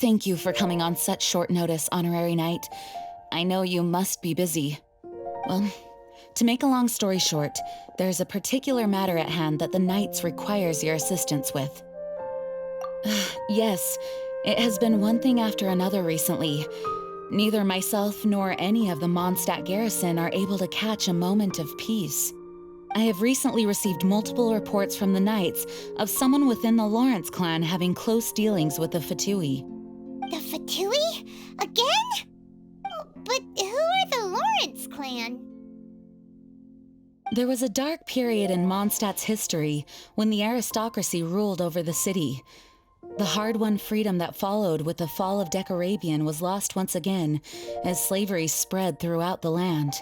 Thank you for coming on such short notice, Honorary Knight. I know you must be busy. Well, to make a long story short, there's a particular matter at hand that the Knights requires your assistance with. Yes, it has been one thing after another recently. Neither myself nor any of the Mondstadt garrison are able to catch a moment of peace. I have recently received multiple reports from the Knights of someone within the Lawrence clan having close dealings with the Fatui. The Fatui? Again? But who are the Lawrence clan? There was a dark period in Mondstadt's history when the aristocracy ruled over the city. The hard-won freedom that followed with the fall of Decarabian was lost once again as slavery spread throughout the land.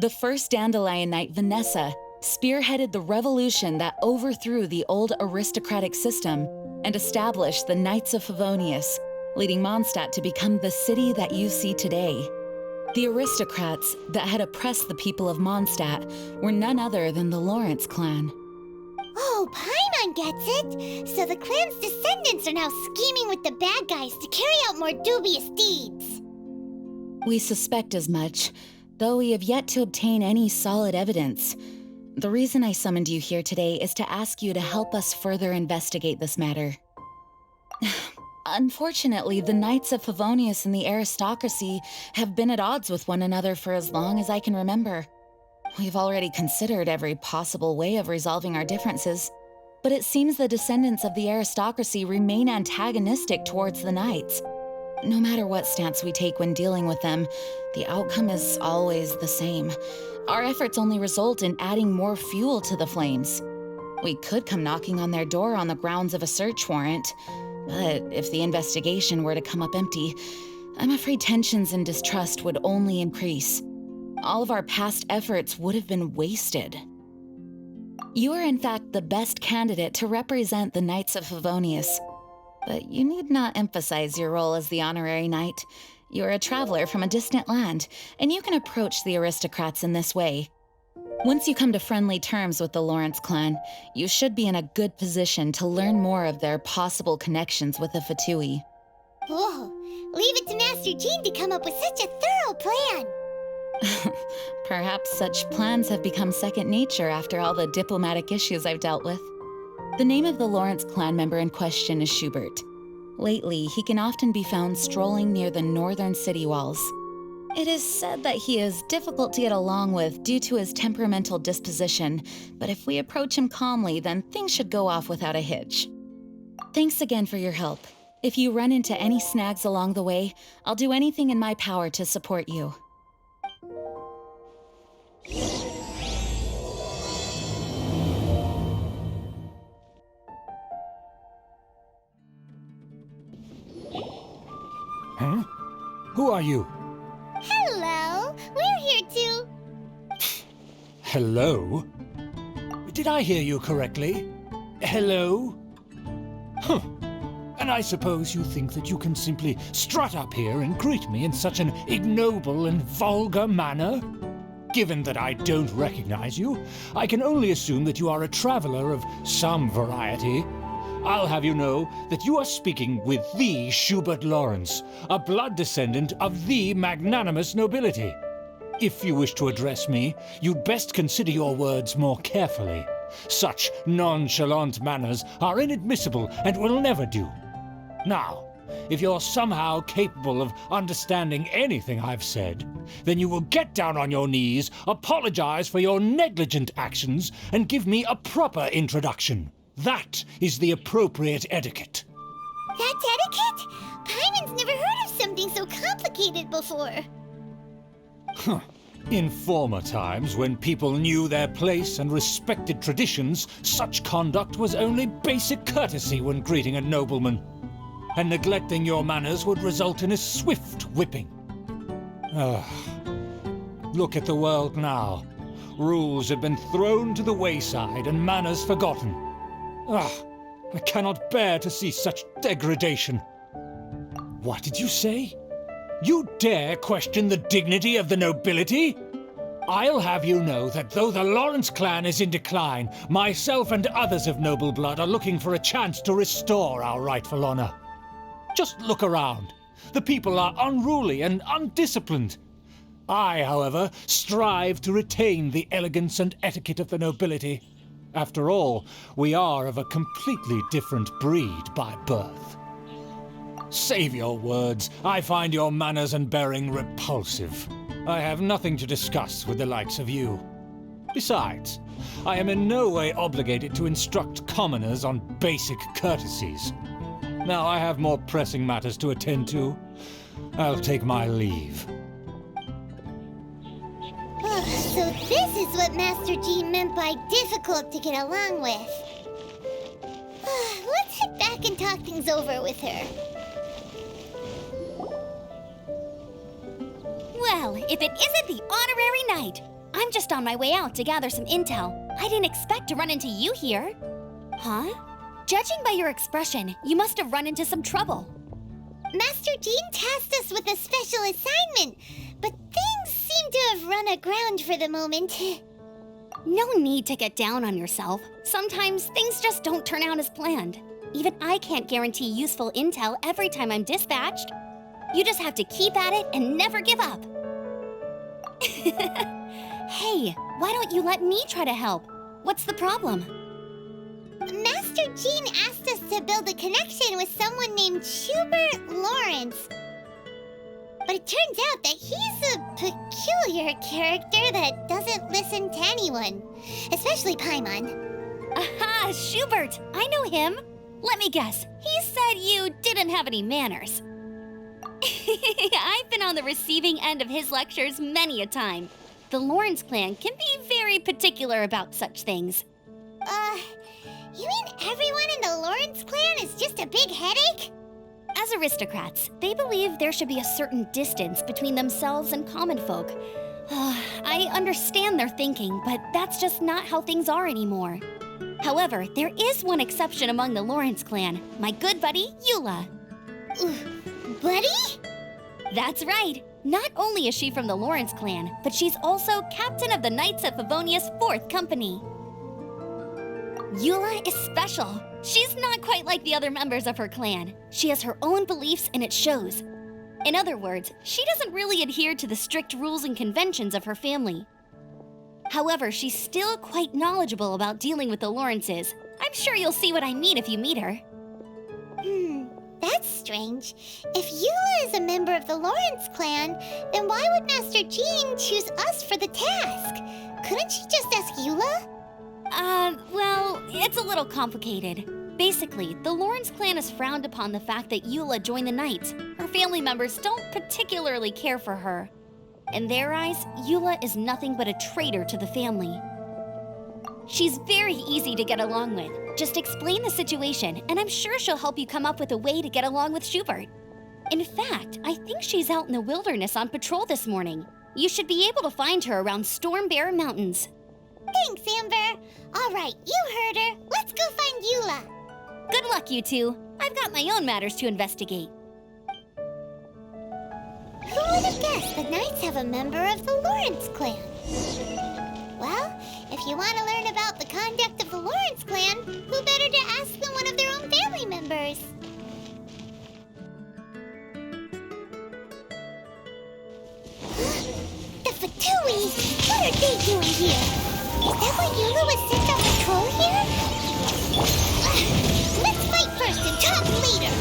The first Dandelion Knight, Vanessa, spearheaded the revolution that overthrew the old aristocratic system and established the Knights of Favonius, leading Mondstadt to become the city that you see today. The aristocrats that had oppressed the people of Mondstadt were none other than the Lawrence clan. Oh, Paimon gets it! So the clan's descendants are now scheming with the bad guys to carry out more dubious deeds. We suspect as much, though we have yet to obtain any solid evidence. The reason I summoned you here today is to ask you to help us further investigate this matter. Unfortunately, the Knights of Favonius and the aristocracy have been at odds with one another for as long as I can remember. We've already considered every possible way of resolving our differences, but it seems the descendants of the aristocracy remain antagonistic towards the Knights. No matter what stance we take when dealing with them, the outcome is always the same. Our efforts only result in adding more fuel to the flames. We could come knocking on their door on the grounds of a search warrant, but if the investigation were to come up empty, I'm afraid tensions and distrust would only increase. All of our past efforts would have been wasted. You are in fact the best candidate to represent the Knights of Favonius. But you need not emphasize your role as the honorary knight. You're a traveler from a distant land, and you can approach the aristocrats in this way. Once you come to friendly terms with the Lawrence clan, you should be in a good position to learn more of their possible connections with the Fatui. Whoa, leave it to Master Jean to come up with such a thorough plan. Perhaps such plans have become second nature after all the diplomatic issues I've dealt with. The name of the Lawrence clan member in question is Schubert. Lately, he can often be found strolling near the northern city walls. It is said that he is difficult to get along with due to his temperamental disposition, but if we approach him calmly, then things should go off without a hitch. Thanks again for your help. If you run into any snags along the way, I'll do anything in my power to support you. Huh? Who are you? Hello, we're here too. Hello? Did I hear you correctly? Hello? Huh. And I suppose you think that you can simply strut up here and greet me in such an ignoble and vulgar manner? Given that I don't recognize you, I can only assume that you are a traveler of some variety. I'll have you know that you are speaking with the Schubert Lawrence, a blood descendant of the magnanimous nobility. If you wish to address me, you'd best consider your words more carefully. Such nonchalant manners are inadmissible and will never do. Now, if you're somehow capable of understanding anything I've said, then you will get down on your knees, apologize for your negligent actions, and give me a proper introduction. That is the appropriate etiquette. That's etiquette? Paimon's never heard of something so complicated before. Huh. In former times, when people knew their place and respected traditions, such conduct was only basic courtesy when greeting a nobleman. And neglecting your manners would result in a swift whipping. Look at the world now. Rules have been thrown to the wayside and manners forgotten. I cannot bear to see such degradation. What did you say? You dare question the dignity of the nobility? I'll have you know that though the Lawrence clan is in decline, myself and others of noble blood are looking for a chance to restore our rightful honor. Just look around. The people are unruly and undisciplined. I, however, strive to retain the elegance and etiquette of the nobility. After all, we are of a completely different breed by birth. Save your words. I find your manners and bearing repulsive. I have nothing to discuss with the likes of you. Besides, I am in no way obligated to instruct commoners on basic courtesies. Now I have more pressing matters to attend to. I'll take my leave. So this is what Master Jean meant by difficult to get along with. Let's head back and talk things over with her. Well, if it isn't the honorary knight! I'm just on my way out to gather some intel. I didn't expect to run into you here. Huh? Judging by your expression, you must have run into some trouble. Master Jean tasked us with a special assignment, but things seem to have run aground for the moment. No need to get down on yourself. Sometimes things just don't turn out as planned. Even I can't guarantee useful intel every time I'm dispatched. You just have to keep at it and never give up. Hey, why don't you let me try to help? What's the problem? Master Jean asked us to build a connection with someone named Schubert Lawrence. But it turns out that he's a peculiar character that doesn't listen to anyone, especially Paimon. Aha, Schubert! I know him. Let me guess, he said you didn't have any manners. I've been on the receiving end of his lectures many a time. The Lawrence clan can be very particular about such things. You mean everyone in the Lawrence clan is just a big headache? As aristocrats, they believe there should be a certain distance between themselves and common folk. I understand their thinking, but that's just not how things are anymore. However, there is one exception among the Lawrence clan, my good buddy, Eula. Buddy? That's right. Not only is she from the Lawrence clan, but she's also captain of the Knights of Favonia's 4th Company. Eula is special. She's not quite like the other members of her clan. She has her own beliefs and it shows. In other words, she doesn't really adhere to the strict rules and conventions of her family. However, she's still quite knowledgeable about dealing with the Lawrences. I'm sure you'll see what I mean if you meet her. That's strange. If Eula is a member of the Lawrence clan, then why would Master Jean choose us for the task? Couldn't she just ask Eula? Well, it's a little complicated. Basically, the Lawrence clan has frowned upon the fact that Eula joined the Knights. Her family members don't particularly care for her. In their eyes, Eula is nothing but a traitor to the family. She's very easy to get along with. Just explain the situation, and I'm sure she'll help you come up with a way to get along with Schubert. In fact, I think she's out in the wilderness on patrol this morning. You should be able to find her around Storm Bear Mountains. Thanks, Amber. All right, you heard her. Let's go find Eula. Good luck, you two. I've got my own matters to investigate. Who would have guessed the Knights have a member of the Lawrence clan? Well, if you want to learn about the conduct of the Lawrence clan, who better to ask than one of their own family members? The Fatui! What are they doing here? Is that why Eula was sent on patrol here? Let's fight first and talk later!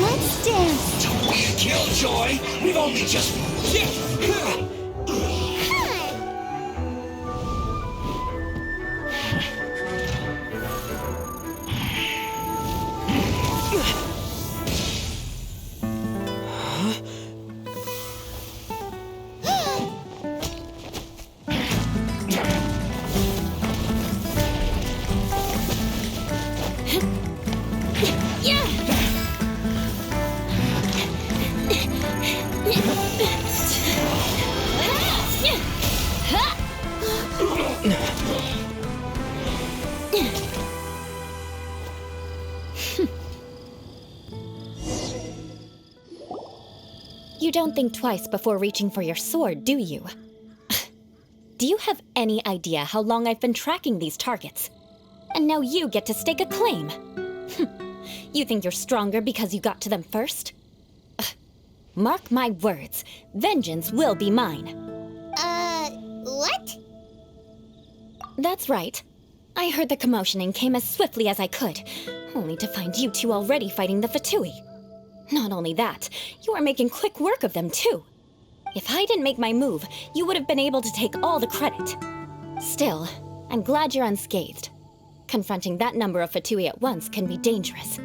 Let's dance! Don't be a killjoy! We've only just... You don't think twice before reaching for your sword, do you? Do you have any idea how long I've been tracking these targets? and now you get to stake a claim. You think you're stronger because you got to them first? Mark my words, vengeance will be mine. What? That's right. I heard the commotion and came as swiftly as I could, only to find you two already fighting the Fatui. Not only that, you are making quick work of them too. If I didn't make my move, you would have been able to take all the credit. Still, I'm glad you're unscathed. Confronting that number of Fatui at once can be dangerous.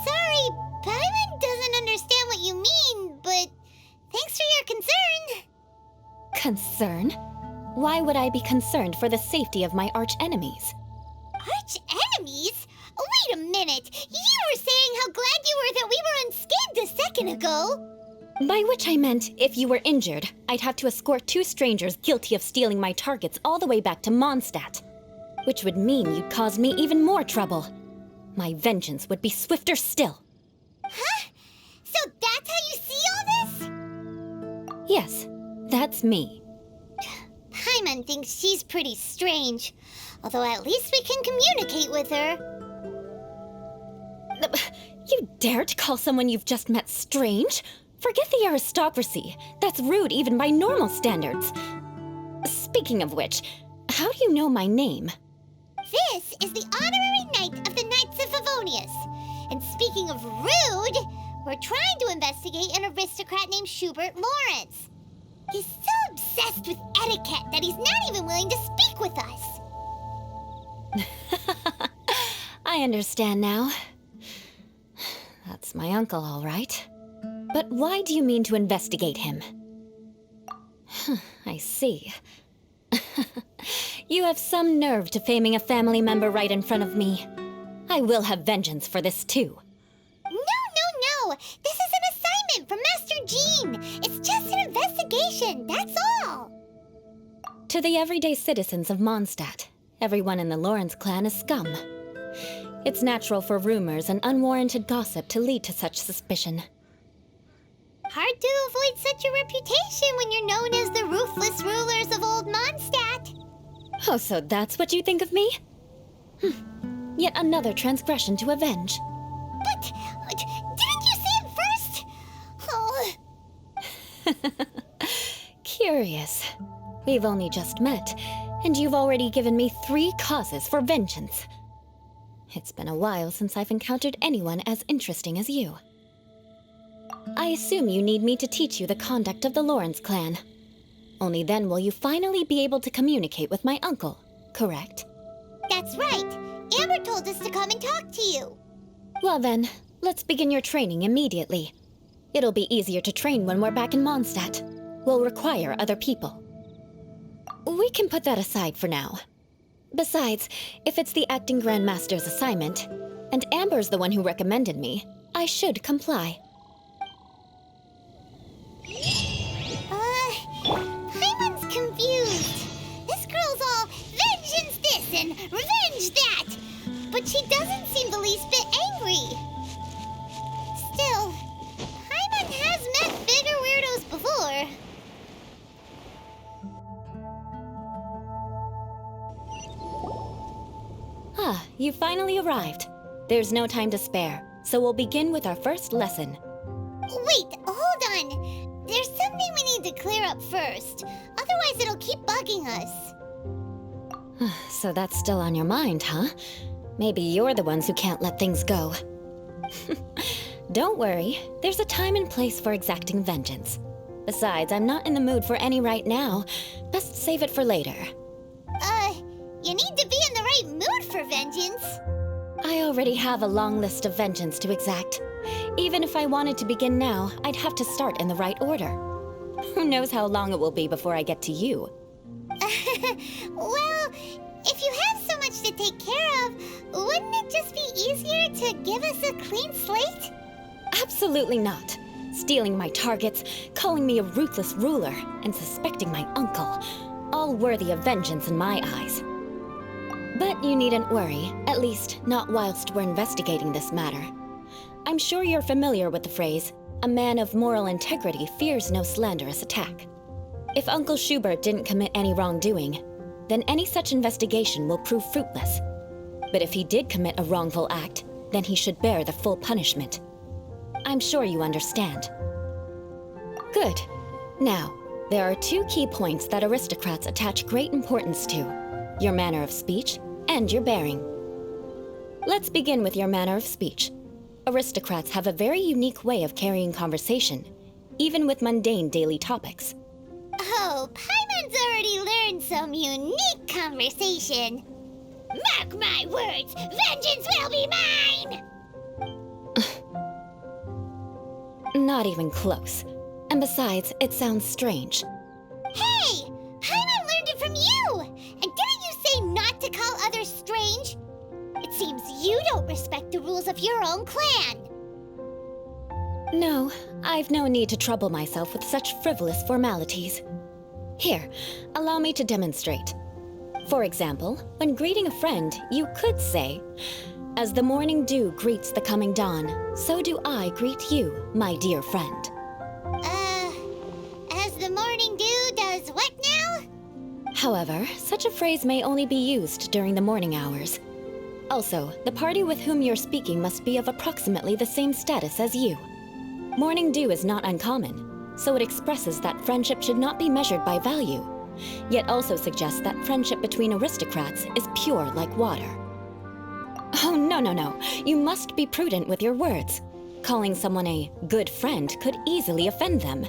Sorry, Paimon doesn't understand what you mean, but thanks for your concern. Concern? Why would I be concerned for the safety of my arch-enemies? Arch-enemies? Wait a minute! You were saying how glad you were that we were unscathed a second ago! By which I meant, if you were injured, I'd have to escort two strangers guilty of stealing my targets all the way back to Mondstadt. Which would mean you'd cause me even more trouble. My vengeance would be swifter still. Huh? So that's how you see all this? Yes, that's me. Paimon thinks she's pretty strange. Although at least we can communicate with her. You dare to call someone you've just met strange? Forget the aristocracy. That's rude even by normal standards. Speaking of which, how do you know my name? This is the honorary knight of the Knights of Favonius. And speaking of rude, we're trying to investigate an aristocrat named Schubert Lawrence. He's so obsessed with etiquette that he's not even willing to speak with us. I understand now. That's my uncle, all right. But why do you mean to investigate him? I see. You have some nerve to faming a family member right in front of me. I will have vengeance for this too. No. This is an assignment from Master Jean. It's just an investigation, that's all. To the everyday citizens of Mondstadt, everyone in the Lawrence clan is scum. It's natural for rumors and unwarranted gossip to lead to such suspicion. Hard to avoid such a reputation when you're known as the ruthless rulers of Old Mondstadt. Oh, so that's what you think of me? Yet another transgression to avenge. But didn't you see it first? Oh. Curious. We've only just met, and you've already given me 3 causes for vengeance. It's been a while since I've encountered anyone as interesting as you. I assume you need me to teach you the conduct of the Lawrence clan. Only then will you finally be able to communicate with my uncle, correct? That's right. Amber told us to come and talk to you. Well then, let's begin your training immediately. It'll be easier to train when we're back in Mondstadt. We'll require other people. We can put that aside for now. Besides, if it's the acting Grandmaster's assignment, and Amber's the one who recommended me, I should comply. Paimon's confused. This girl's all vengeance this and revenge that. But she doesn't seem the least bit angry. Still, Paimon has met bigger weirdos before. Ah, you finally arrived. There's no time to spare, so we'll begin with our first lesson. Wait, hold on. There's something we need to clear up first. Otherwise, it'll keep bugging us. So that's still on your mind, huh? Maybe you're the ones who can't let things go. Don't worry, there's a time and place for exacting vengeance. Besides, I'm not in the mood for any right now. Best save it for later. You need to be in the right mood for vengeance. I already have a long list of vengeance to exact. Even if I wanted to begin now, I'd have to start in the right order. Who knows how long it will be before I get to you? Well, if you have so much to take care of, wouldn't it just be easier to give us a clean slate? Absolutely not. Stealing my targets, calling me a ruthless ruler, and suspecting my uncle. All worthy of vengeance in my eyes. But you needn't worry, at least not whilst we're investigating this matter. I'm sure you're familiar with the phrase, a man of moral integrity fears no slanderous attack. If Uncle Schubert didn't commit any wrongdoing, then any such investigation will prove fruitless. But if he did commit a wrongful act, then he should bear the full punishment. I'm sure you understand. Good. Now, there are two key points that aristocrats attach great importance to: your manner of speech and your bearing. Let's begin with your manner of speech. Aristocrats have a very unique way of carrying conversation, even with mundane daily topics. Oh, Paimon's already learned some unique conversation. Mark my words, vengeance will be mine! Not even close. And besides, it sounds strange. Hey! Paimon learned it from you! And didn't you say not to call others strange? It seems you don't respect the rules of your own clan. No, I've no need to trouble myself with such frivolous formalities. Here, allow me to demonstrate. For example, when greeting a friend, you could say, "As the morning dew greets the coming dawn, so do I greet you, my dear friend." As the morning dew does what now? However, such a phrase may only be used during the morning hours. Also, the party with whom you're speaking must be of approximately the same status as you. Morning dew is not uncommon, so it expresses that friendship should not be measured by value, yet also suggests that friendship between aristocrats is pure like water. Oh, no. You must be prudent with your words. Calling someone a good friend could easily offend them.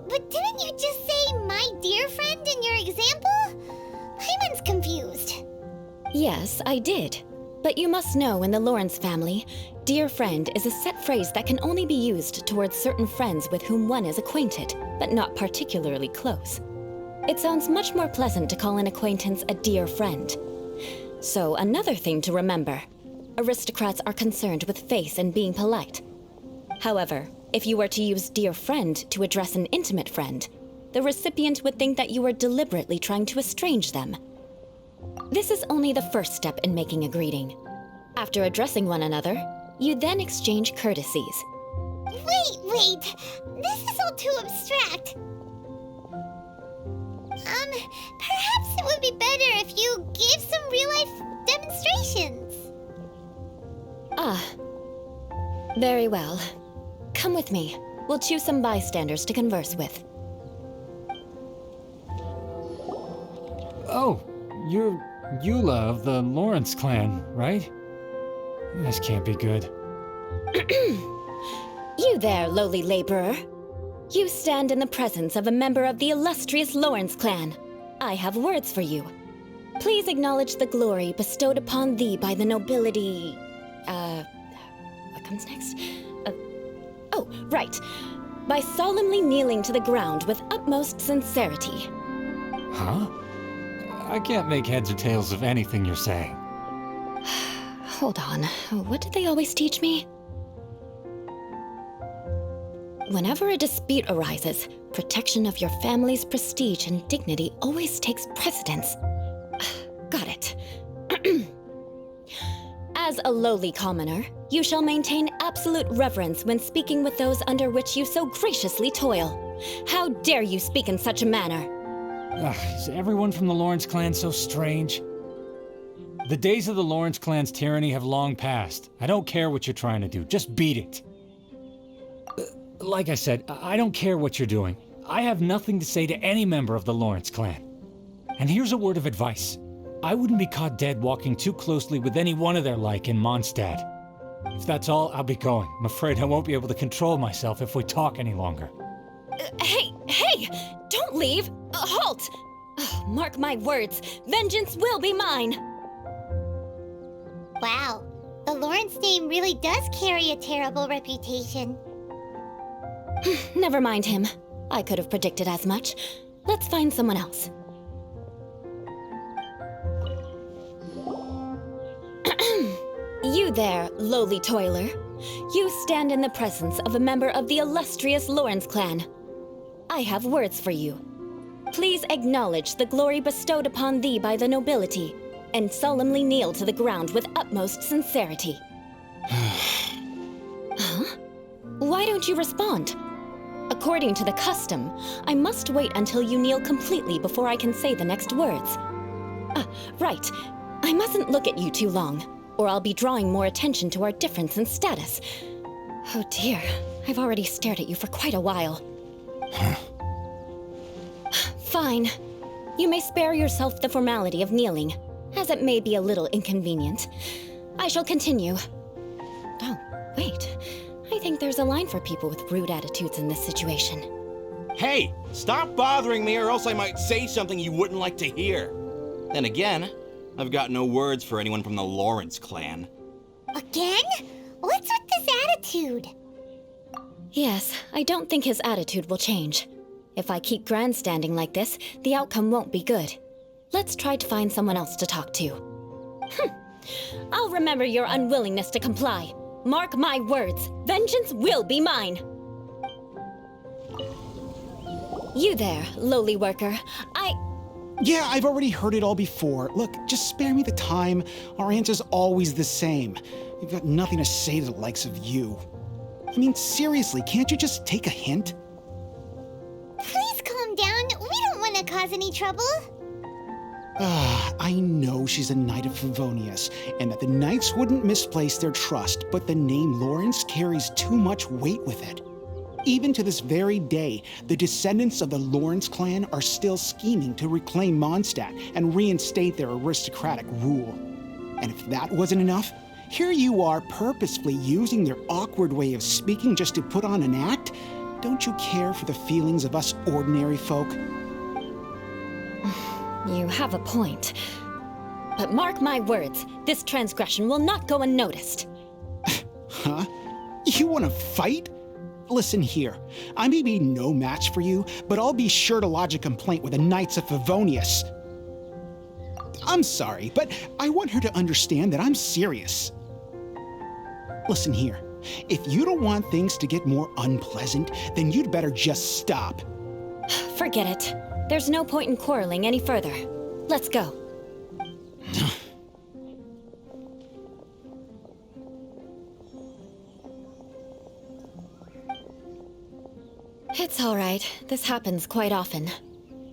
But didn't you just say my dear friend in your example? Paimon's confused. Yes, I did. But you must know in the Lawrence family, dear friend is a set phrase that can only be used towards certain friends with whom one is acquainted, but not particularly close. It sounds much more pleasant to call an acquaintance a dear friend. So another thing to remember, aristocrats are concerned with face and being polite. However, if you were to use dear friend to address an intimate friend, the recipient would think that you were deliberately trying to estrange them. This is only the first step in making a greeting. After addressing one another, you then exchange courtesies. Wait! This is all too abstract. Perhaps it would be better if you gave some real-life demonstrations. Ah. Very well. Come with me. We'll choose some bystanders to converse with. Oh, you're Eula of the Lawrence clan, right? This can't be good. You there, lowly laborer. You stand in the presence of a member of the illustrious Lawrence clan. I have words for you. Please acknowledge the glory bestowed upon thee by the nobility... what comes next? Oh, right. By solemnly kneeling to the ground with utmost sincerity. Huh? I can't make heads or tails of anything you're saying. Hold on. What did they always teach me? Whenever a dispute arises, protection of your family's prestige and dignity always takes precedence. Got it. As a lowly commoner, you shall maintain absolute reverence when speaking with those under which you so graciously toil. How dare you speak in such a manner? Is everyone from the Lawrence clan so strange? The days of the Lawrence clan's tyranny have long passed. I don't care what you're trying to do, just beat it. Like I said, I don't care what you're doing. I have nothing to say to any member of the Lawrence clan. And here's a word of advice. I wouldn't be caught dead walking too closely with any one of their like in Mondstadt. If that's all, I'll be going. I'm afraid I won't be able to control myself if we talk any longer. Hey! Don't leave! Halt! Mark my words, vengeance will be mine! Wow, the Lawrence name really does carry a terrible reputation. Never mind him. I could have predicted as much. Let's find someone else. You there, lowly toiler. You stand in the presence of a member of the illustrious Lawrence clan. I have words for you. Please acknowledge the glory bestowed upon thee by the nobility, and solemnly kneel to the ground with utmost sincerity. Huh? Why don't you respond? A According to the custom, I must wait until you kneel completely before I can say the next words. Right. I mustn't look at you too long, or I'll be drawing more attention to our difference in status. Oh dear, I've already stared at you for quite a while. Fine. You may spare yourself the formality of kneeling, as it may be a little inconvenient. I shall continue. Oh, wait. I think there's a line for people with rude attitudes in this situation. Hey, stop bothering me or else I might say something you wouldn't like to hear. Then again, I've got no words for anyone from the Lawrence clan. Again? What's with this attitude? Yes, I don't think his attitude will change. If I keep grandstanding like this, the outcome won't be good. Let's try to find someone else to talk to. I'll remember your unwillingness to comply. Mark my words, vengeance will be mine. You there, lowly worker. Yeah, I've already heard it all before. Look, just spare me the time. Our answer's always the same. We've got nothing to say to the likes of you. I mean, seriously, can't you just take a hint? Please calm down. We don't want to cause any trouble. I know she's a Knight of Favonius, and that the Knights wouldn't misplace their trust, but the name Lawrence carries too much weight with it. Even to this very day, the descendants of the Lawrence clan are still scheming to reclaim Mondstadt and reinstate their aristocratic rule. And if that wasn't enough, here you are purposefully using their awkward way of speaking just to put on an act? Don't you care for the feelings of us ordinary folk? You have a point. But mark my words, this transgression will not go unnoticed. Huh? You want to fight? Listen here, I may be no match for you, but I'll be sure to lodge a complaint with the Knights of Favonius. I'm sorry, but I want her to understand that I'm serious. Listen here, if you don't want things to get more unpleasant, then you'd better just stop. Forget it. There's no point in quarreling any further. Let's go. It's all right. This happens quite often.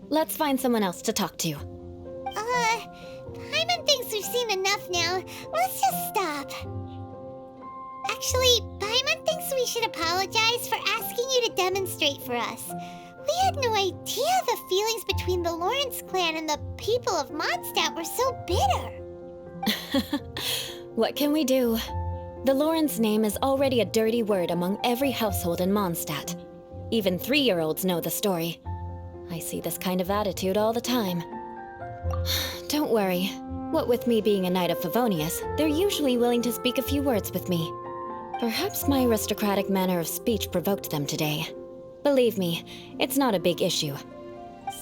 Let's find someone else to talk to. Paimon thinks we've seen enough now. Let's just stop. Actually, Paimon thinks we should apologize for asking you to demonstrate for us. We had no idea the feelings between the Lawrence clan and the people of Mondstadt were so bitter. What can we do? The Lawrence name is already a dirty word among every household in Mondstadt. Even 3-year-olds know the story. I see this kind of attitude all the time. Don't worry. What with me being a Knight of Favonius, they're usually willing to speak a few words with me. Perhaps my aristocratic manner of speech provoked them today. Believe me, it's not a big issue.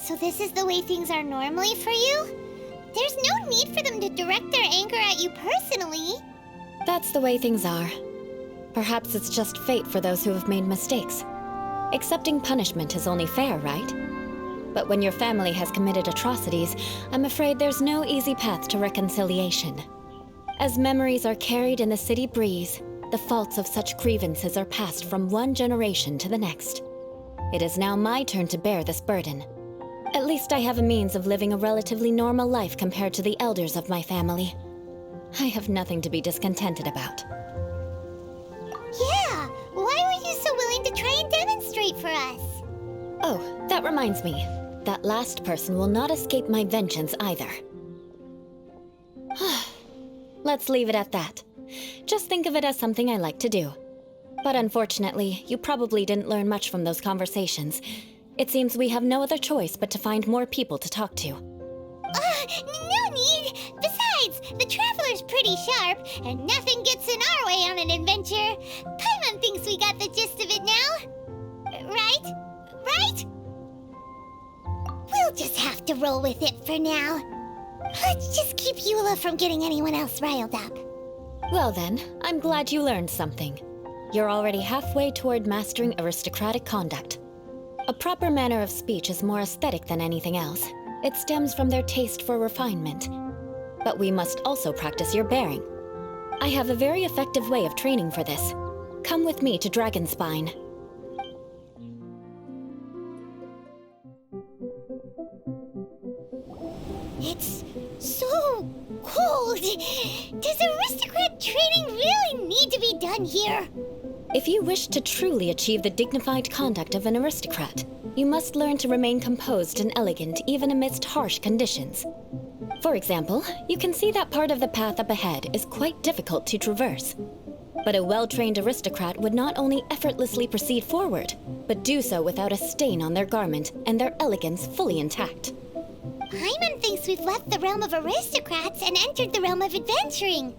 So this is the way things are normally for you? There's no need for them to direct their anger at you personally. That's the way things are. Perhaps it's just fate for those who have made mistakes. Accepting punishment is only fair, right? But when your family has committed atrocities, I'm afraid there's no easy path to reconciliation. As memories are carried in the city breeze, the faults of such grievances are passed from one generation to the next. It is now my turn to bear this burden. At least I have a means of living a relatively normal life compared to the elders of my family. I have nothing to be discontented about. Yeah, why were you so willing to try and demonstrate for us? Oh, that reminds me. That last person will not escape my vengeance either. Let's leave it at that. Just think of it as something I like to do. But unfortunately, you probably didn't learn much from those conversations. It seems we have no other choice but to find more people to talk to. No need! Besides, the Traveler's pretty sharp, and nothing gets in our way on an adventure. Paimon thinks we got the gist of it now. Right? Right? We'll just have to roll with it for now. Let's just keep Eula from getting anyone else riled up. Well then, I'm glad you learned something. You're already halfway toward mastering aristocratic conduct. A proper manner of speech is more aesthetic than anything else. It stems from their taste for refinement. But we must also practice your bearing. I have a very effective way of training for this. Come with me to Dragonspine. It's so cold. Does aristocrat training really need to be done here? If you wish to truly achieve the dignified conduct of an aristocrat, you must learn to remain composed and elegant even amidst harsh conditions. For example, you can see that part of the path up ahead is quite difficult to traverse. But a well-trained aristocrat would not only effortlessly proceed forward, but do so without a stain on their garment and their elegance fully intact. Paimon thinks we've left the realm of aristocrats and entered the realm of adventuring.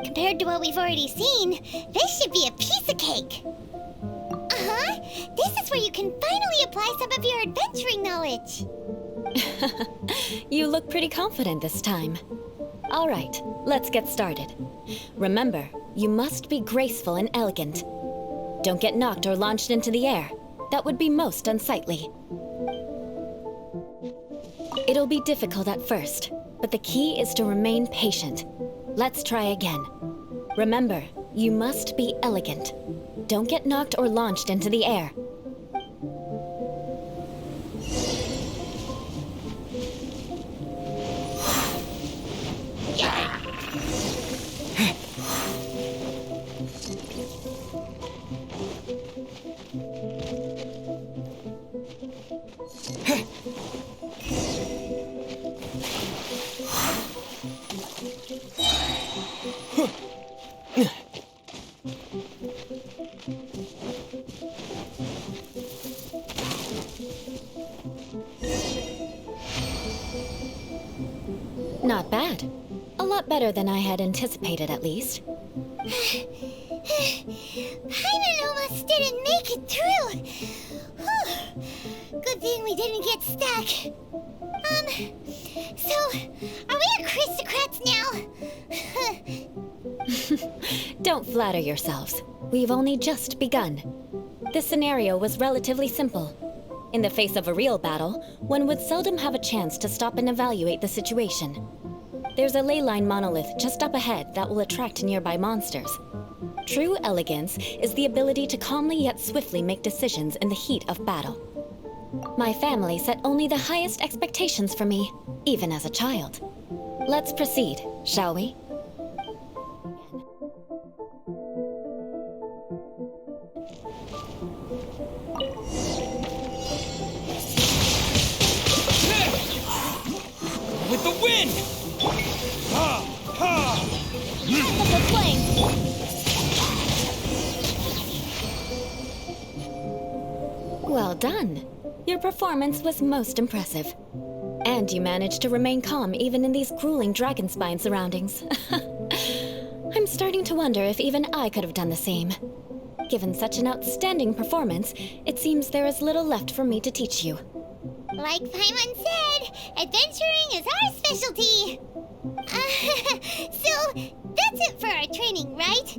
Compared to what we've already seen, this should be a piece of cake. Uh-huh. This is where you can finally apply some of your adventuring knowledge. You look pretty confident this time. All right, let's get started. Remember, you must be graceful and elegant. Don't get knocked or launched into the air. That would be most unsightly. It'll be difficult at first, but the key is to remain patient. Let's try again. Remember, you must be elegant. Don't get knocked or launched into the air. Not bad. A lot better than I had anticipated, at least. Paimon almost didn't make it through. Good thing we didn't get stuck. So, are we aristocrats now? Don't flatter yourselves. We've only just begun. This scenario was relatively simple. In the face of a real battle, one would seldom have a chance to stop and evaluate the situation. There's a ley line monolith just up ahead that will attract nearby monsters. True elegance is the ability to calmly yet swiftly make decisions in the heat of battle. My family set only the highest expectations for me, even as a child. Let's proceed, shall we? With the wind! Ha! Ha! Of the flame! Well done. Your performance was most impressive. And you managed to remain calm even in these grueling dragon spine surroundings. I'm starting to wonder if even I could have done the same. Given such an outstanding performance, it seems there is little left for me to teach you. Like Paimon said, adventuring is our specialty. So, that's it for our training, right?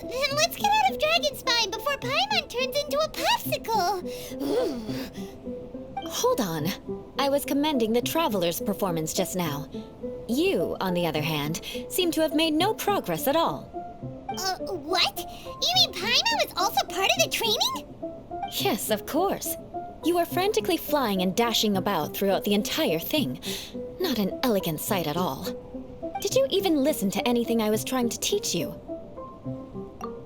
Then let's get out of Dragonspine before Paimon turns into a popsicle. Hold on. I was commending the Traveler's performance just now. You, on the other hand, seem to have made no progress at all. What? You mean Paimon was also part of the training? Yes, of course. You were frantically flying and dashing about throughout the entire thing. Not an elegant sight at all. Did you even listen to anything I was trying to teach you?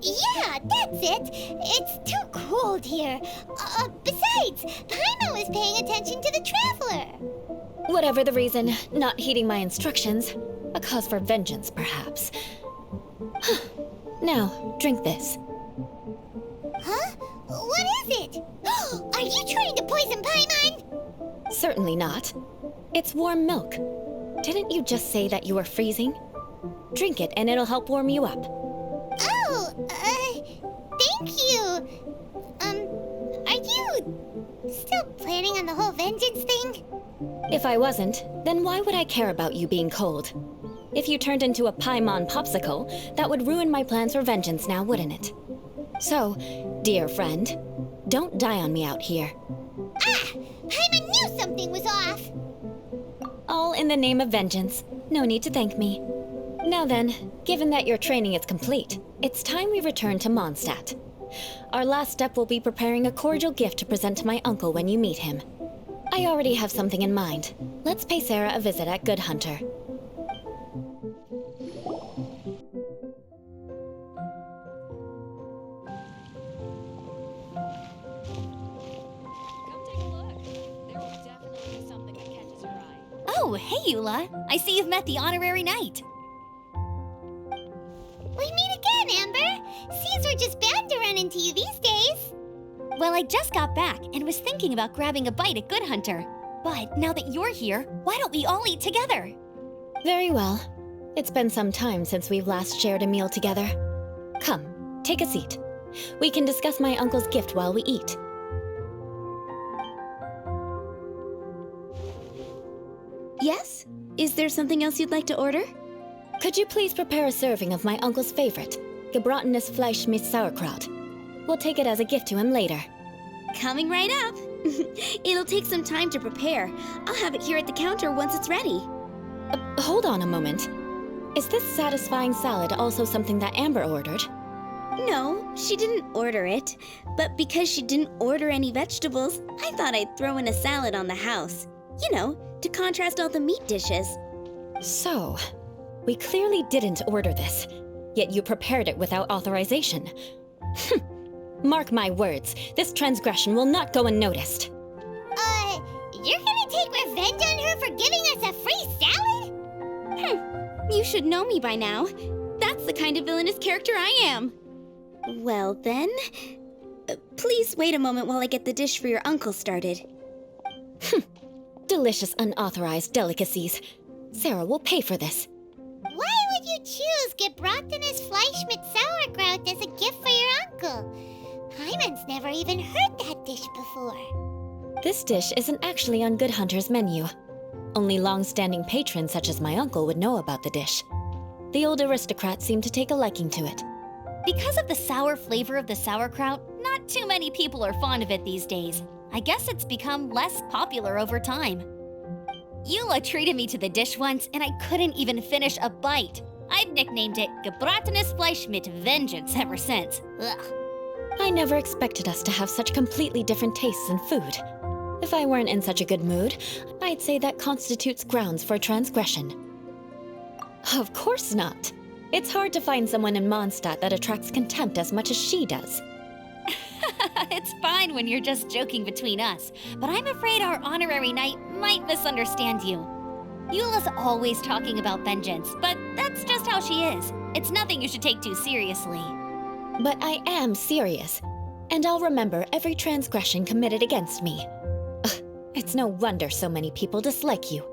Yeah, that's it. It's too cold here. Besides, Paimon was paying attention to the Traveler. Whatever the reason, not heeding my instructions. A cause for vengeance, perhaps. Now, drink this. Huh? What is it? Are you trying to poison Paimon? Certainly not. It's warm milk. Didn't you just say that you were freezing? Drink it and it'll help warm you up. Oh, thank you. Are you still planning on the whole vengeance thing? If I wasn't, then why would I care about you being cold? If you turned into a Paimon popsicle, that would ruin my plans for vengeance now, wouldn't it? So, dear friend, don't die on me out here. Ah! Paimon knew something was off! All in the name of vengeance. No need to thank me. Now then, given that your training is complete, it's time we return to Mondstadt. Our last step will be preparing a cordial gift to present to my uncle when you meet him. I already have something in mind. Let's pay Sarah a visit at Good Hunter. Oh, hey, Eula. I see you've met the honorary knight. We meet again, Amber. Seems we're just bound to run into you these days. Well, I just got back and was thinking about grabbing a bite at Good Hunter. But now that you're here, why don't we all eat together? Very well. It's been some time since we've last shared a meal together. Come, take a seat. We can discuss my uncle's gift while we eat. Yes? Is there something else you'd like to order? Could you please prepare a serving of my uncle's favorite, gebratenes Fleisch mit Sauerkraut? We'll take it as a gift to him later. Coming right up. It'll take some time to prepare. I'll have it here at the counter once it's ready. Hold on a moment. Is this satisfying salad also something that Amber ordered? No, she didn't order it. But because she didn't order any vegetables, I thought I'd throw in a salad on the house. You know, to contrast all the meat dishes. So, we clearly didn't order this, yet you prepared it without authorization. Mark my words, this transgression will not go unnoticed. You're gonna take revenge on her for giving us a free salad? You should know me by now. That's the kind of villainous character I am. Well then, please wait a moment while I get the dish for your uncle started. Delicious unauthorized delicacies. Sarah will pay for this. Why would you choose gebratenes Fleisch mit Sauerkraut as a gift for your uncle? Hyman's never even heard that dish before. This dish isn't actually on Good Hunter's menu. Only long-standing patrons such as my uncle would know about the dish. The old aristocrat seemed to take a liking to it. Because of the sour flavor of the sauerkraut, not too many people are fond of it these days. I guess it's become less popular over time. Eula treated me to the dish once, and I couldn't even finish a bite. I've nicknamed it gebratenes Fleisch mit Vengeance ever since. Ugh. I never expected us to have such completely different tastes in food. If I weren't in such a good mood, I'd say that constitutes grounds for transgression. Of course not. It's hard to find someone in Mondstadt that attracts contempt as much as she does. It's fine when you're just joking between us, but I'm afraid our honorary knight might misunderstand you. Eula's always talking about vengeance, but that's just how she is. It's nothing you should take too seriously. But I am serious, and I'll remember every transgression committed against me. It's no wonder so many people dislike you.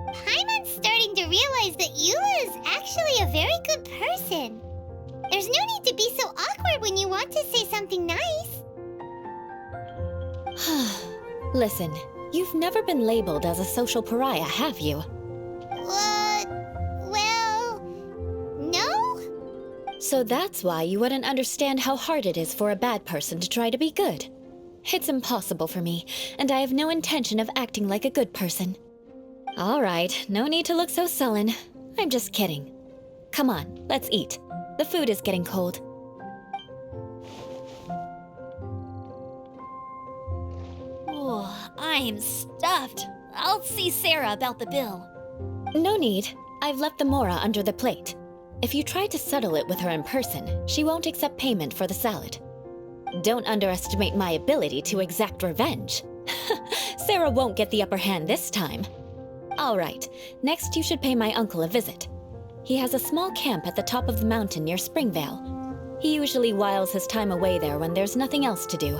Hyman's starting to realize that Eula is actually a very good person. There's no need to be so awkward when you want to say something nice. Listen, you've never been labeled as a social pariah, have you? Well, no? So that's why you wouldn't understand how hard it is for a bad person to try to be good. It's impossible for me, and I have no intention of acting like a good person. All right, no need to look so sullen. I'm just kidding. Come on, let's eat. The food is getting cold. Oh, I'm stuffed. I'll see Sarah about the bill. No need. I've left the mora under the plate. If you try to settle it with her in person, she won't accept payment for the salad. Don't underestimate my ability to exact revenge. Sarah won't get the upper hand this time. All right, next you should pay my uncle a visit. He has a small camp at the top of the mountain near Springvale. He usually whiles his time away there when there's nothing else to do.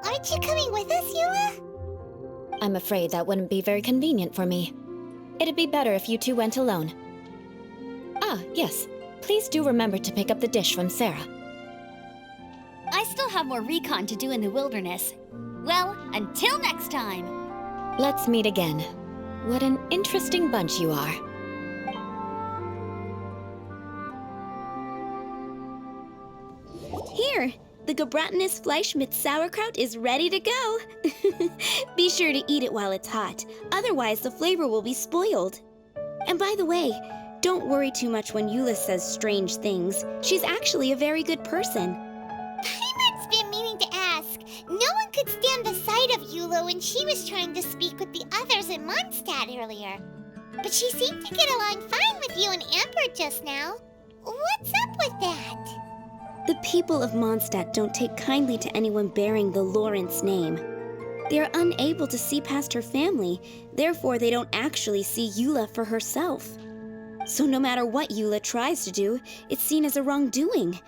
Aren't you coming with us, Eula? I'm afraid that wouldn't be very convenient for me. It'd be better if you two went alone. Ah, yes. Please do remember to pick up the dish from Sarah. I still have more recon to do in the wilderness. Well, until next time. Let's meet again. What an interesting bunch you are. Here, the gebratenes Fleisch mit Sauerkraut is ready to go. Be sure to eat it while it's hot, otherwise the flavor will be spoiled. And by the way, don't worry too much when Eula says strange things. She's actually a very good person. Hyman's been meaning to ask. No one could stand the sight of Eula when she was trying to speak with the others in Mondstadt earlier. But she seemed to get along fine with you and Amber just now. What's up with that? The people of Mondstadt don't take kindly to anyone bearing the Lawrence name. They are unable to see past her family, therefore they don't actually see Eula for herself. So no matter what Eula tries to do, it's seen as a wrongdoing.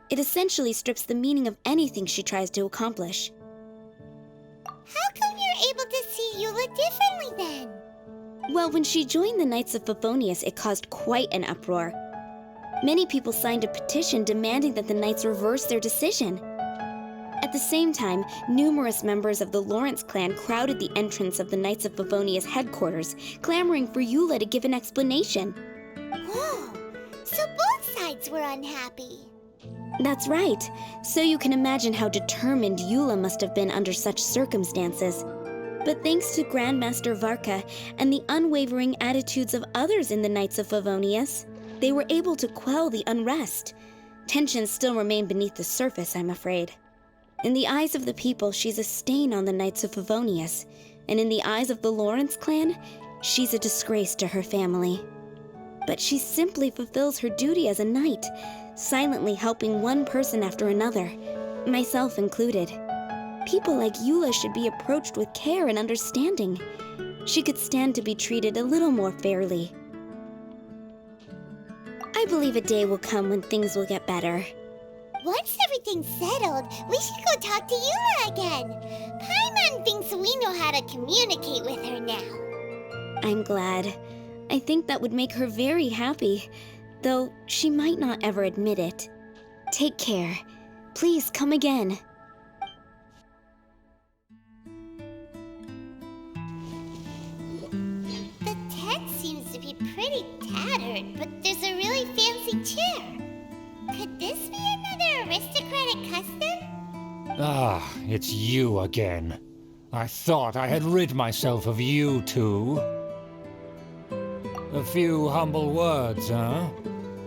It essentially strips the meaning of anything she tries to accomplish. How come you're able to see Eula differently then? Well, when she joined the Knights of Favonius, it caused quite an uproar. Many people signed a petition demanding that the Knights reverse their decision. At the same time, numerous members of the Lawrence clan crowded the entrance of the Knights of Favonius headquarters, clamoring for Eula to give an explanation. Whoa, so both sides were unhappy. That's right. So you can imagine how determined Eula must have been under such circumstances. But thanks to Grandmaster Varka and the unwavering attitudes of others in the Knights of Favonius, they were able to quell the unrest. Tensions still remain beneath the surface, I'm afraid. In the eyes of the people, she's a stain on the Knights of Favonius, and in the eyes of the Lawrence clan, she's a disgrace to her family. But she simply fulfills her duty as a knight, silently helping one person after another, myself included. People like Eula should be approached with care and understanding. She could stand to be treated a little more fairly. I believe a day will come when things will get better. Once everything's settled, we should go talk to Eula again. Paimon thinks we know how to communicate with her now. I'm glad. I think that would make her very happy, though she might not ever admit it. Take care. Please come again. The tent seems to be pretty tattered, but there's a really fancy chair. Could this be another aristocratic custom? Ah, it's you again. I thought I had rid myself of you two. A few humble words, huh?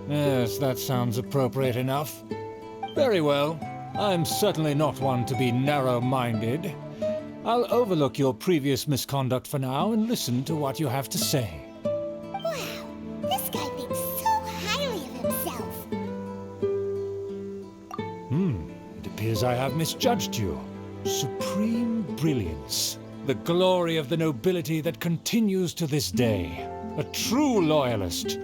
Yes, that sounds appropriate enough. Very well. I'm certainly not one to be narrow-minded. I'll overlook your previous misconduct for now and listen to what you have to say. Wow, this guy thinks so highly of himself. It appears I have misjudged you. Supreme brilliance. The glory of the nobility that continues to this day. A true loyalist.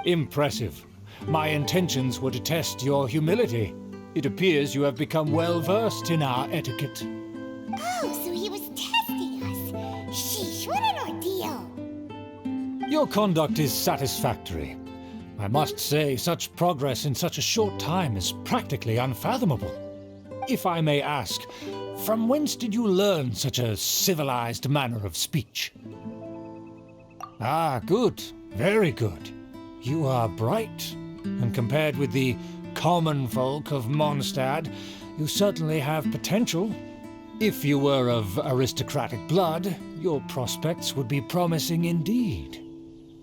Impressive. My intentions were to test your humility. It appears you have become well-versed in our etiquette. Oh, so he was testing us. Sheesh, what an ordeal. Your conduct is satisfactory. I must say, such progress in such a short time is practically unfathomable. If I may ask, from whence did you learn such a civilized manner of speech? Ah, good. Very good. You are bright, and compared with the common folk of Mondstadt, you certainly have potential. If you were of aristocratic blood, your prospects would be promising indeed.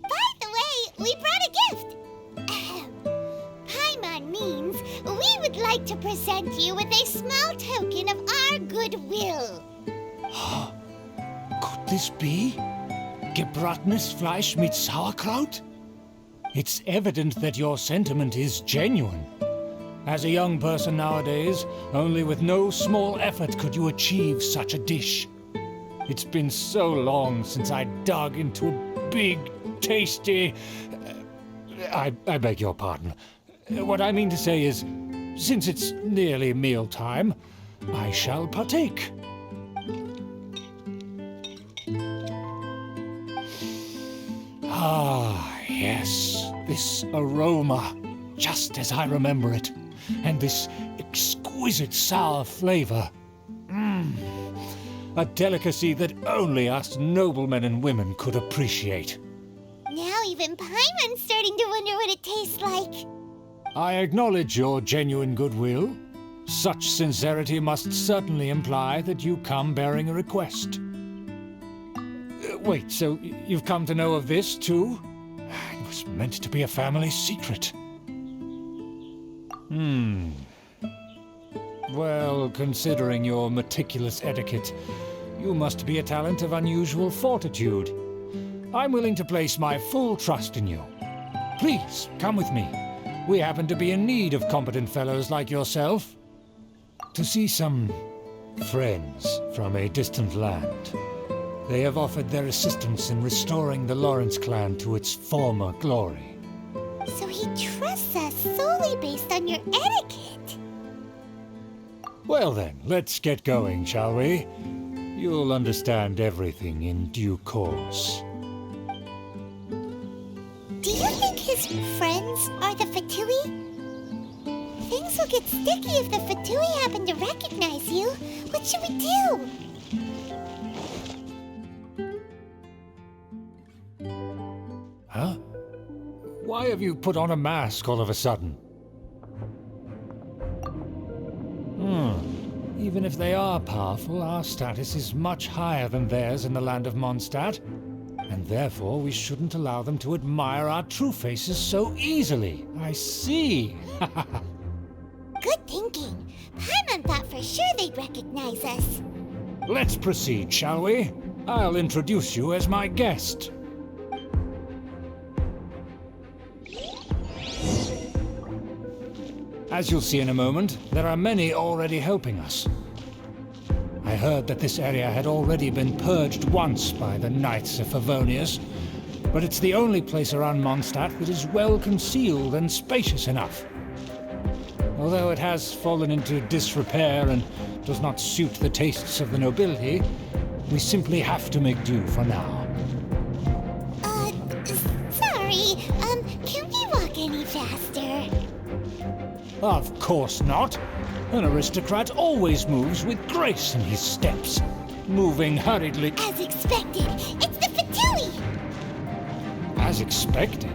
By the way, we brought a gift. Paimon means we would like to present you with a small token of our goodwill. Could this be Gebratenes Fleisch mit Sauerkraut? It's evident that your sentiment is genuine. As a young person nowadays, only with no small effort could you achieve such a dish. It's been so long since I dug into a big, tasty... I beg your pardon. What I mean to say is, since it's nearly mealtime, I shall partake. Ah, yes, this aroma, just as I remember it, and this exquisite sour flavor. A delicacy that only us noblemen and women could appreciate. Now even Paimon's starting to wonder what it tastes like. I acknowledge your genuine goodwill. Such sincerity must certainly imply that you come bearing a request. Wait, so you've come to know of this, too? It was meant to be a family secret. Well, considering your meticulous etiquette, You must be a talent of unusual fortitude. I'm willing to place my full trust in you. Please, come with me. We happen to be in need of competent fellows like yourself. To see some friends from a distant land. They have offered their assistance in restoring the Lawrence clan to its former glory. So he trusts us solely based on your etiquette. Well then, let's get going, shall we? You'll understand everything in due course. Do you think his friends are the Fatui? Things will get sticky if the Fatui happen to recognize you. What should we do? Huh? Why have you put on a mask all of a sudden? Even if they are powerful, our status is much higher than theirs in the land of Mondstadt. And therefore, we shouldn't allow them to admire our true faces so easily. I see. Good thinking. Paimon thought for sure they'd recognize us. Let's proceed, shall we? I'll introduce you as my guest. As you'll see in a moment, there are many already helping us. I heard that this area had already been purged once by the Knights of Favonius, but it's the only place around Mondstadt that is well concealed and spacious enough. Although it has fallen into disrepair and does not suit the tastes of the nobility, we simply have to make do for now. Sorry, can we walk any faster? Of course not. An aristocrat always moves with grace in his steps, moving hurriedly. As expected, it's the Fatui! As expected?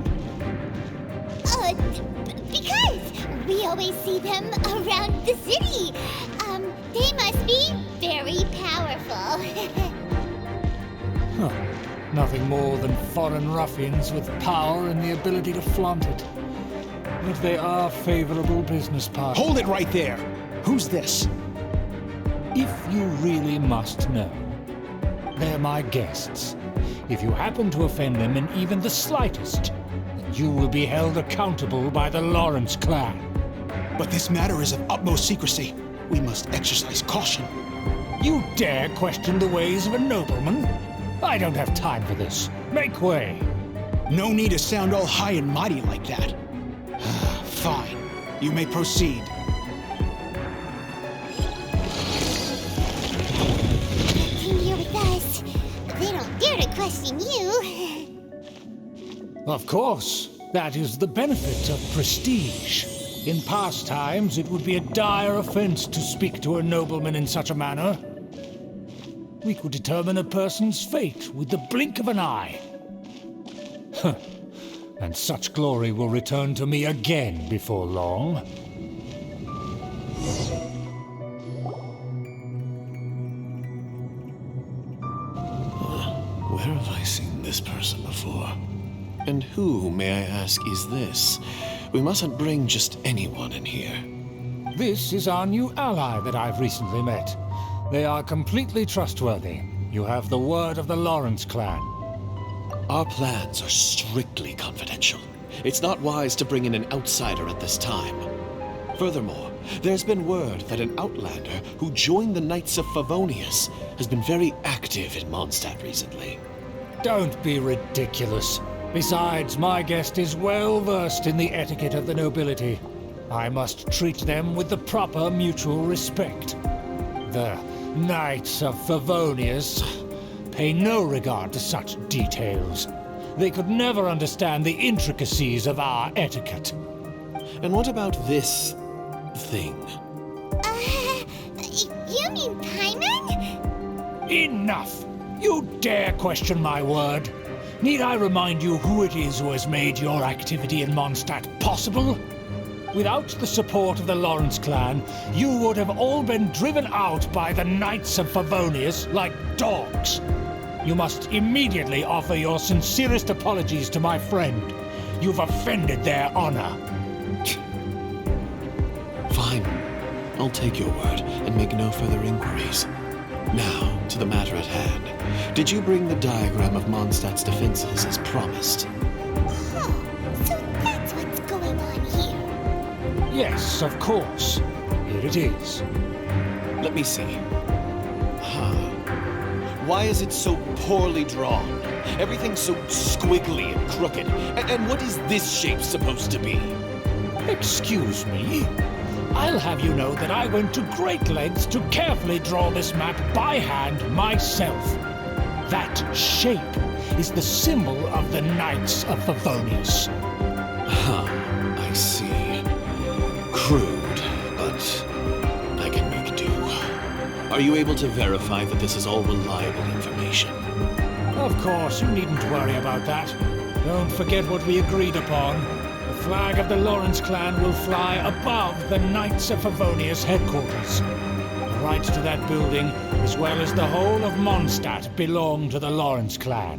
Because we always see them around the city. They must be very powerful. Huh. Nothing more than foreign ruffians with power and the ability to flaunt it. But they are favorable business partners. Hold it right there! Who's this? If you really must know, they're my guests. If you happen to offend them in even the slightest, then you will be held accountable by the Lawrence clan. But this matter is of utmost secrecy. We must exercise caution. You dare question the ways of a nobleman? I don't have time for this. Make way. No need to sound all high and mighty like that. Fine. You may proceed. Came here with us. They don't dare to question you. Of course. That is the benefit of prestige. In past times, it would be a dire offense to speak to a nobleman in such a manner. We could determine a person's fate with the blink of an eye. Huh. And such glory will return to me again before long. Where have I seen this person before? And who, may I ask, is this? We mustn't bring just anyone in here. This is our new ally that I've recently met. They are completely trustworthy. You have the word of the Lawrence clan. Our plans are strictly confidential. It's not wise to bring in an outsider at this time. Furthermore, there's been word that an outlander who joined the Knights of Favonius has been very active in Mondstadt recently. Don't be ridiculous. Besides, my guest is well versed in the etiquette of the nobility. I must treat them with the proper mutual respect. The Knights of Favonius pay no regard to such details. They could never understand the intricacies of our etiquette. And what about this thing? You mean Paimon? Enough! You dare question my word? Need I remind you who it is who has made your activity in Mondstadt possible? Without the support of the Lawrence clan, you would have all been driven out by the Knights of Favonius like dogs. You must immediately offer your sincerest apologies to my friend. You've offended their honor. Fine. I'll take your word and make no further inquiries. Now, to the matter at hand. Did you bring the diagram of Mondstadt's defenses as promised? Huh. So that's what's going on here. Yes, of course. Here it is. Let me see. Why is it so poorly drawn? Everything's so squiggly and crooked. And what is this shape supposed to be? Excuse me. I'll have you know that I went to great lengths to carefully draw this map by hand myself. That shape is the symbol of the Knights of Favonius. I see. Crude, but I can make do. Are you able to verify that this is all reliable information? Of course, you needn't worry about that. Don't forget what we agreed upon. The flag of the Lawrence clan will fly above the Knights of Favonius headquarters. The rights to that building, as well as the whole of Mondstadt, belong to the Lawrence clan.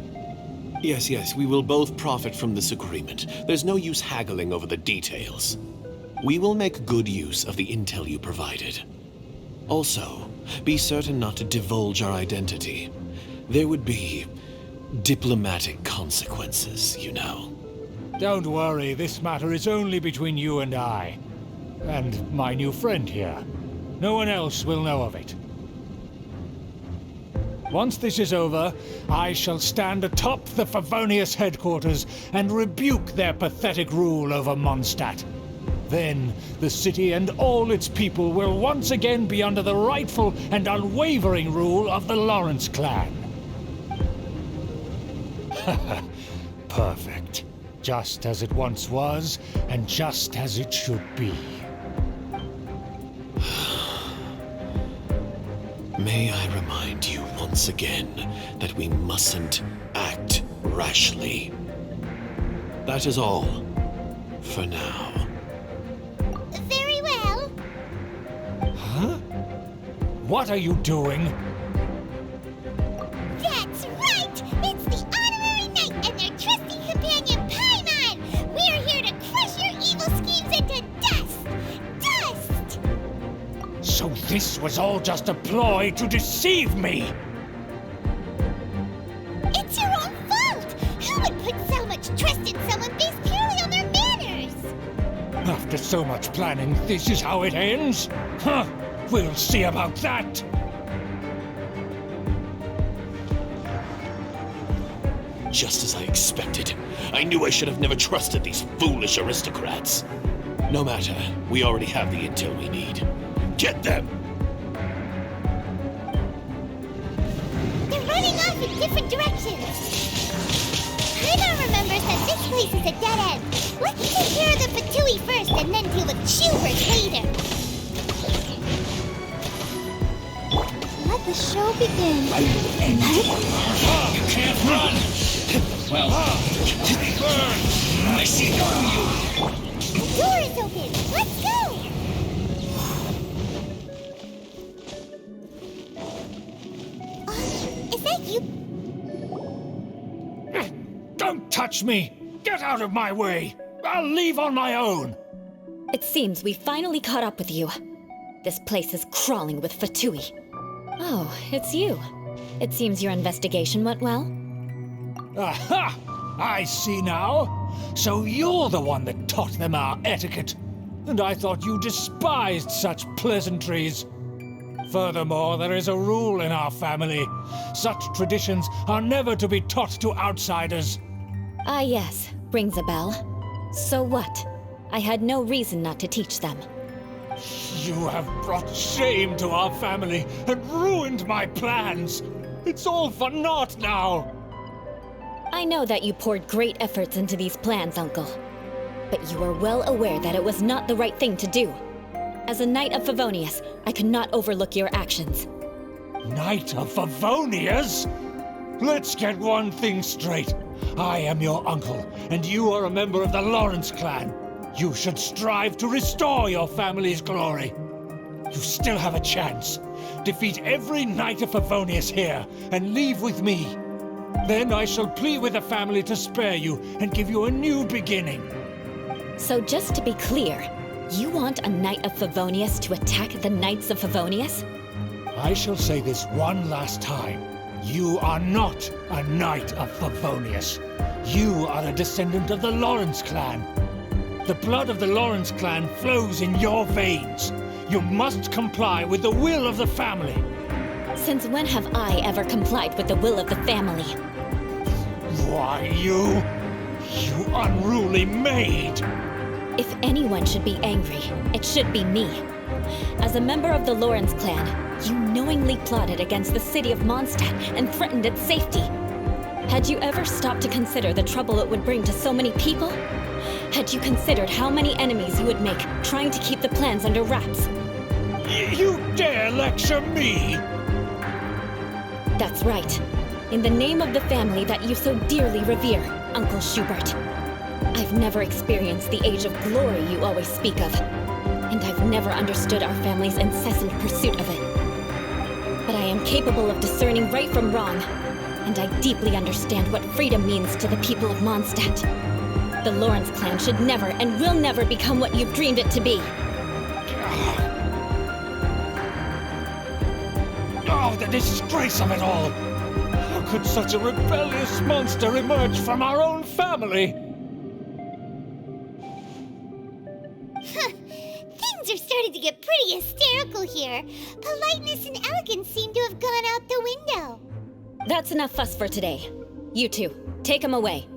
Yes, we will both profit from this agreement. There's no use haggling over the details. We will make good use of the intel you provided. Also, be certain not to divulge our identity. There would be diplomatic consequences, you know. Don't worry, this matter is only between you and I. And my new friend here. No one else will know of it. Once this is over, I shall stand atop the Favonius headquarters and rebuke their pathetic rule over Mondstadt. Then, the city and all its people will once again be under the rightful and unwavering rule of the Lawrence clan. Perfect. Just as it once was, and just as it should be. May I remind you once again that we mustn't act rashly. That is all, for now. Very well. Huh? What are you doing? That's right! It's the Honorary Knight and their trusty companion, Paimon! We're here to crush your evil schemes into dust! Dust! So this was all just a ploy to deceive me! It's your own fault! Who would put so much trust in someone based purely on their manners? After so much planning, this is how it ends? Huh? We'll see about that! Just as I expected. I knew I should have never trusted these foolish aristocrats. No matter, we already have the intel we need. Get them! They're running off in different directions. Paimon remembers that this place is a dead end. Let's take care of the Fatui first and then deal with Schubert later. Let the show begin. You can't run! Well, burn! I see you! The door is open. Let's go! Is that you? Don't touch me! Get out of my way! I'll leave on my own! It seems we finally caught up with you. This place is crawling with Fatui. Oh, it's you. It seems your investigation went well. Aha! I see now. So you're the one that taught them our etiquette. And I thought you despised such pleasantries. Furthermore, there is a rule in our family. Such traditions are never to be taught to outsiders. Ah, yes. Rings a bell. So what? I had no reason not to teach them. You have brought shame to our family and ruined my plans. It's all for naught now. I know that you poured great efforts into these plans, Uncle. But you are well aware that it was not the right thing to do. As a Knight of Favonius, I could not overlook your actions. Knight of Favonius? Let's get one thing straight. I am your uncle, and you are a member of the Lawrence clan. You should strive to restore your family's glory. You still have a chance. Defeat every Knight of Favonius here, and leave with me. Then I shall plead with the family to spare you and give you a new beginning. So just to be clear, you want a Knight of Favonius to attack the Knights of Favonius? I shall say this one last time. You are not a Knight of Favonius. You are a descendant of the Lawrence clan. The blood of the Lawrence clan flows in your veins. You must comply with the will of the family. Since when have I ever complied with the will of the family? Why, you unruly maid! If anyone should be angry, it should be me. As a member of the Lawrence clan, you knowingly plotted against the city of Mondstadt and threatened its safety. Had you ever stopped to consider the trouble it would bring to so many people? Had you considered how many enemies you would make trying to keep the plans under wraps? You dare lecture me? That's right. In the name of the family that you so dearly revere, Uncle Schubert. I've never experienced the age of glory you always speak of, and I've never understood our family's incessant pursuit of it. But I am capable of discerning right from wrong, and I deeply understand what freedom means to the people of Mondstadt. The Lawrence clan should never and will never become what you've dreamed it to be. Oh, the disgrace of it all! How could such a rebellious monster emerge from our own family? Things are starting to get pretty hysterical here. Politeness and elegance seem to have gone out the window. That's enough fuss for today. You two, take him away.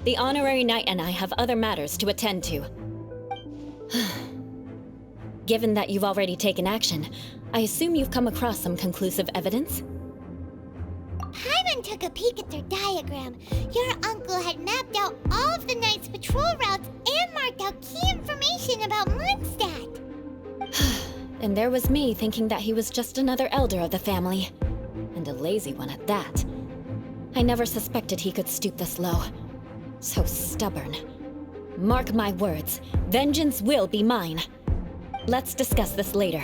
The honorary knight and I have other matters to attend to. Given that you've already taken action, I assume you've come across some conclusive evidence? Paimon took a peek at their diagram. Your uncle had mapped out all of the Knight's patrol routes and marked out key information about Mondstadt. And there was me thinking that he was just another elder of the family. And a lazy one at that. I never suspected he could stoop this low. So stubborn. Mark my words, vengeance will be mine. Let's discuss this later.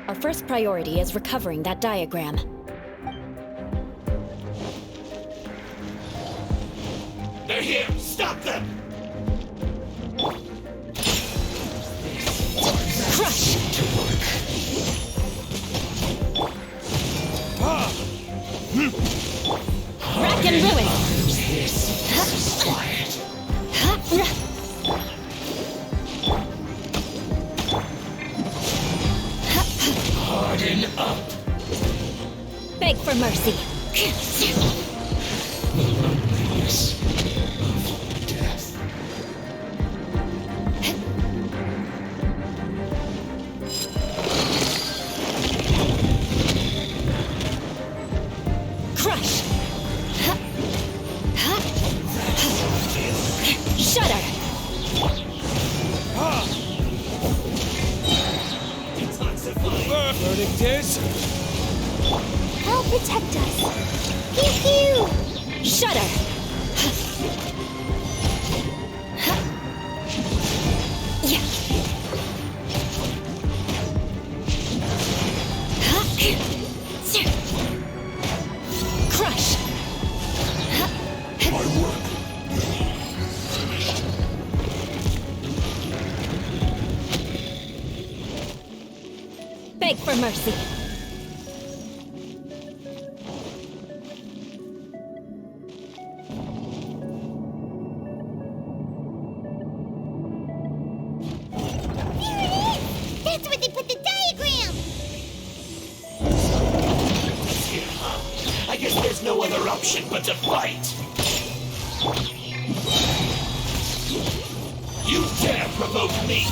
Our first priority is recovering that diagram. They're here! Stop them! Crush! Rack and ruin! Harden up! Beg for mercy. Loneliness of death. Crush! Shudder! Verdict is... Help protect us. Pew pew! Shudder! Crush! My work. Beg for mercy. That's where they put the diagram! Here, huh? I guess there's no other option but to fight. You dare provoke me!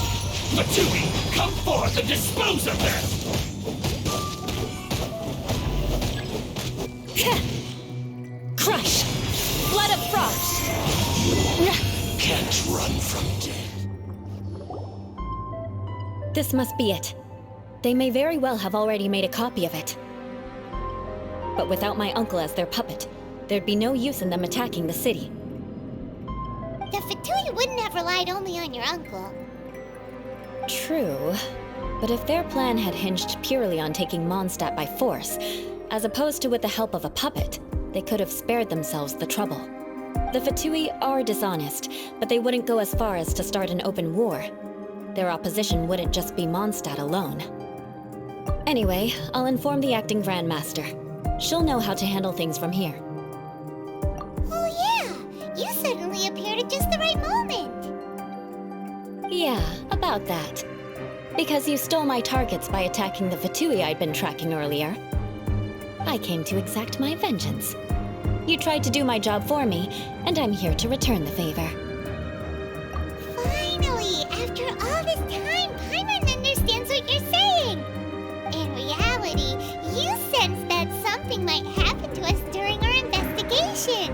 Fatui, come forth and dispose of them! Crush! Blood of frost! Can't run from death. This must be it. They may very well have already made a copy of it. But without my uncle as their puppet, there'd be no use in them attacking the city. The Fatui wouldn't have relied only on your uncle. True. But if their plan had hinged purely on taking Mondstadt by force, as opposed to with the help of a puppet, they could have spared themselves the trouble. The Fatui are dishonest, but they wouldn't go as far as to start an open war. Their opposition wouldn't just be Mondstadt alone. Anyway, I'll inform the acting Grandmaster. She'll know how to handle things from here. Oh yeah, you suddenly appeared at just the right moment. Yeah, about that. Because you stole my targets by attacking the Fatui I'd been tracking earlier. I came to exact my vengeance. You tried to do my job for me, and I'm here to return the favor. Finally, after all this time, Paimon understands what you're saying. In reality, you sensed that something might happen to us during our investigation.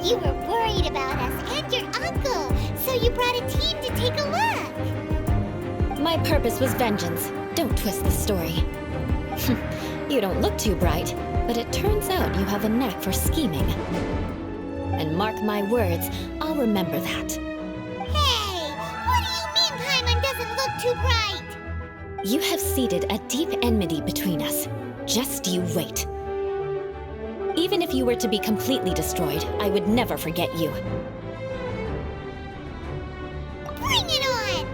You were worried about us and your uncle, so you brought a team to take a look. My purpose was vengeance. Don't twist the story. You don't look too bright, but it turns out you have a knack for scheming. And mark my words, I'll remember that. Hey, what do you mean Paimon doesn't look too bright? You have seeded a deep enmity between us. Just you wait. Even if you were to be completely destroyed, I would never forget you. Bring it on!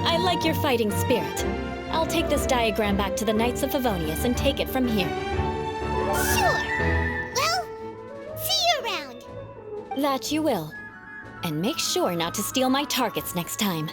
I like your fighting spirit. I'll take this diagram back to the Knights of Favonius and take it from here. Sure. Well, see you around. That you will. And make sure not to steal my targets next time.